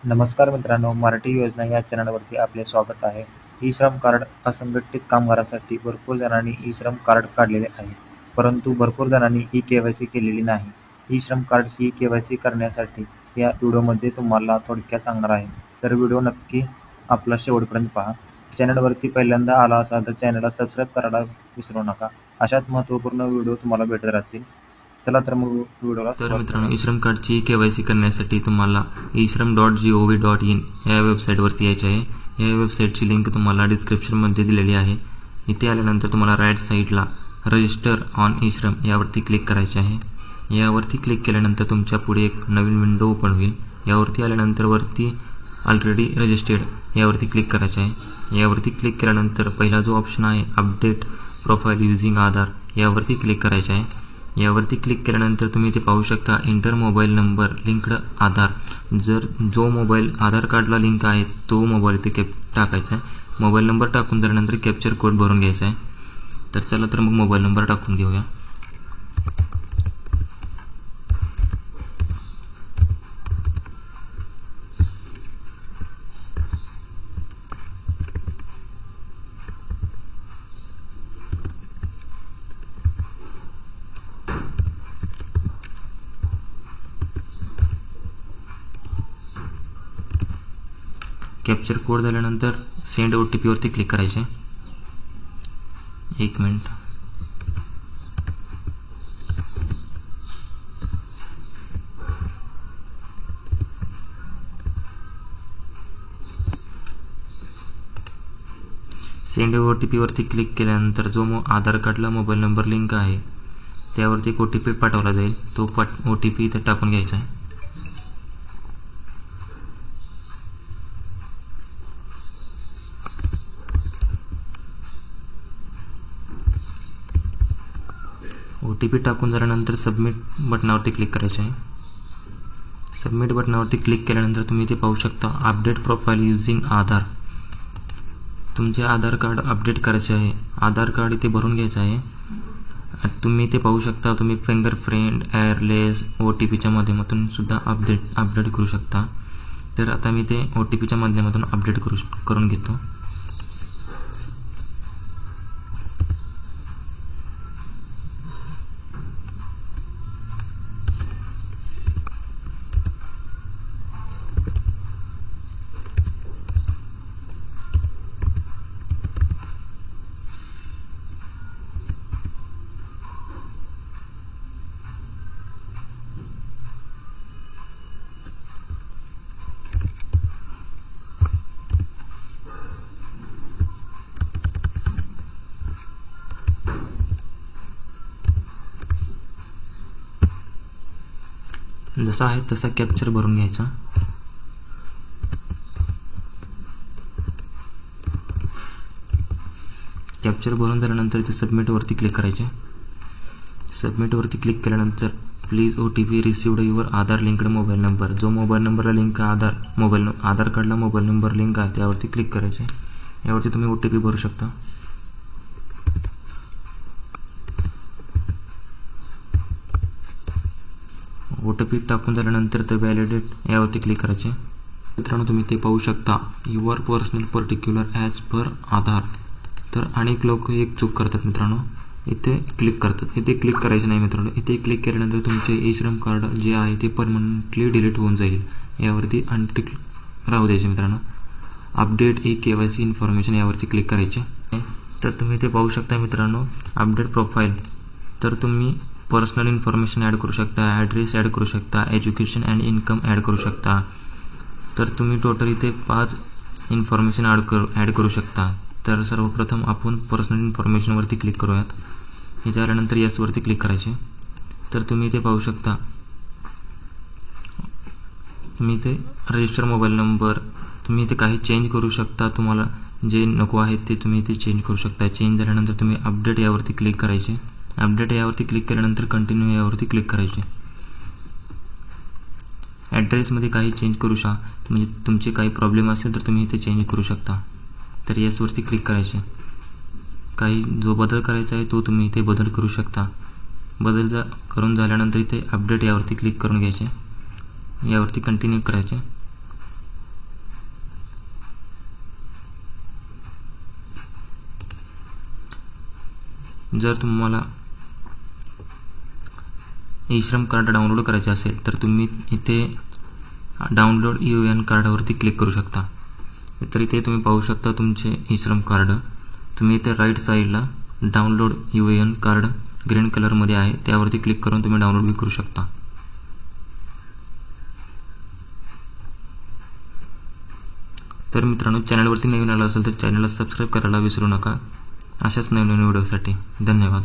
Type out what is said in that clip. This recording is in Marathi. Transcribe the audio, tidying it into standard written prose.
नमस्कार मित्रांनो, मराठी योजना या चॅनलवरती आपले स्वागत आहे. ई-श्रम कार्ड असंघटित कामगारांसाठी भरपूर जणांनी ई-श्रम कार्ड काढलेले आहे. परंतु भरपूर जणांनी ई-के-वाय-सी केलेली नाही. ई-श्रम कार्डची के-वाय-सी करण्यासाठी या व्हिडिओमध्ये तुम्हाला थोडक्यात सांगणार आहे. तर व्हिडिओ नक्की आपला शेवटपर्यंत पहा. चॅनलवरती पहिल्यांदा आला असाल तर चॅनलला सबस्क्राईब करायला विसरू नका. अशाच महत्त्वपूर्ण व्हिडिओ तुम्हाला भेटत राहतील. चला तर मग व्हिडिओला तर मित्रांनो, ई-श्रम कार्डची के-वाय-सी करण्यासाठी तुम्हाला ishram.gov.in या वेबसाईटवरती यायचे आहे. या वेबसाईटची लिंक तुम्हाला डिस्क्रिप्शनमध्ये दिलेली आहे. इथे आल्यानंतर तुम्हाला राईट साईडला रजिस्टर ऑन ई-श्रम यावरती क्लिक करायचे आहे. यावरती क्लिक केल्यानंतर तुमच्या पुढे एक नवीन विंडो ओपन होईल. यावरती आल्यानंतर वरती ऑलरेडी रजिस्टर्ड यावरती क्लिक करायचे आहे. यावरती क्लिक केल्यानंतर पहिला जो ऑप्शन आहे अपडेट प्रोफाईल युझिंग आधार यावरती क्लिक करायचे आहे. यावरती क्लिक केल्यानंतर तुम्ही ते पाहू शकता इंटर मोबाईल नंबर लिंक्ड आधार. जर जो मोबाईल आधार कार्डला लिंक आहे तो मोबाईल इथे टाकायचा आहे. मोबाईल नंबर टाकून झाल्यानंतर कॅप्चर कोड भरून घ्यायचा आहे. तर चला तर मग मोबाईल नंबर टाकून घेऊया. कॅप्चर कोड झाल्यानंतर सेंड OTP वरती क्लिक करायचे. 1 मिनिट. सेंड OTP वरती क्लिक केल्यानंतर जो आधार कार्डला मोबाईल नंबर लिंक आहे त्यावरती एक OTP पाठवला जाईल. तो OTP इथे टाकून घ्यायचा आहे. OTP टाकून झाल्यानंतर सबमिट बटनावरती क्लिक करायचे आहे. सबमिट बटनावरती क्लिक केल्यानंतर तुम्ही ते पाहू शकता अपडेट प्रोफाईल युझिंग आधार. तुमचे आधार कार्ड अपडेट करायचे आहे. आधार कार्ड इथे भरून घ्यायचं आहे. तुम्ही ते पाहू शकता तुम्ही फिंगरप्रिंट एअरलेस OTPच्या माध्यमातून सुद्धा अपडेट करू शकता. तर आता मी ते OTPच्या माध्यमातून अपडेट करून घेतो. जसा आहे तसा कॅप्चर भरून घ्यायचा. कॅप्चर भरून झाल्यानंतर इथे सबमिटवरती क्लिक करायचे. सबमिटवरती क्लिक केल्यानंतर please OTP received your Aadhaar linked mobile number. जो मोबाईल नंबरला लिंक आधार कार्डला मोबाईल नंबर लिंक आहे त्यावरती क्लिक करायचे. यावरती तुम्ही OTP भरू शकता. OTP टाकून झाल्यानंतर ते व्हॅलिडेट यावरती क्लिक करायचे. मित्रांनो, तुम्ही ते पाहू शकता your personal particular as per Aadhaar. तर अनेक लोक एक चूक करतात मित्रांनो, इथे क्लिक करतात. इथे क्लिक करायचे नाही मित्रांनो. इथे क्लिक केल्यानंतर तुमचे ई-श्रम कार्ड जे आहे ते परमनंटली डिलीट होऊन जाईल. यावरती अनटिक राहू द्यायचे मित्रांनो. अपडेट ई-के-वाय-सी इन्फॉर्मेशन यावरती क्लिक करायचे. तर तुम्ही ते पाहू शकता मित्रांनो अपडेट प्रोफाईल. तर तुम्ही पर्सनल इन्फॉर्मेशन ॲड करू शकता, ॲड्रेस ॲड करू शकता, एज्युकेशन अँड इन्कम ॲड करू शकता. तर तुम्ही टोटल इथे 5 इन्फॉर्मेशन ॲड करू शकता. तर सर्वप्रथम आपण पर्सनल इन्फॉर्मेशनवरती क्लिक करूयात. हे झाल्यानंतर येसवरती क्लिक करायचे. तर तुम्ही इथे पाहू शकता तुम्ही इथे रजिस्टर मोबाईल नंबर तुम्ही इथे काही चेंज करू शकता. तुम्हाला जे नको आहे ते तुम्ही इथे चेंज करू शकता. चेंज झाल्यानंतर तुम्ही अपडेट यावरती क्लिक करायचे. अपडेट यावरती क्लिक केल्यानंतर कंटिन्यू यावरती क्लिक करायचे. ॲड्रेसमध्ये काही चेंज करू म्हणजे तुमचे काही प्रॉब्लेम असेल तर तुम्ही इथे चेंज करू शकता. तर येसवरती क्लिक करायचे. काही जो बदल करायचा आहे तो तुम्ही इथे बदल करू शकता. बदल करून झाल्यानंतर इथे अपडेट यावरती क्लिक करून घ्यायचे. यावरती कंटिन्यू करायचे. जर तुम्हाला ई श्रम कार्ड डाउनलोड करायचे असेल तर तुम्ही इथे डाउनलोड EON कार्डावरती क्लिक करू शकता. तर इथे तुम्ही पाहू शकता तुमचे ई श्रम कार्ड. तुम्ही इथे राईट साईडला डाउनलोड EON कार्ड ग्रीन कलरमध्ये आहे, त्यावरती क्लिक करून तुम्ही डाउनलोड बी करू शकता. तर मित्रांनो, चॅनलवरती नवीन आला असेल तर चॅनलला सबस्क्राईब करायला विसरू नका. अशाच नवीन व्हिडिओसाठी धन्यवाद.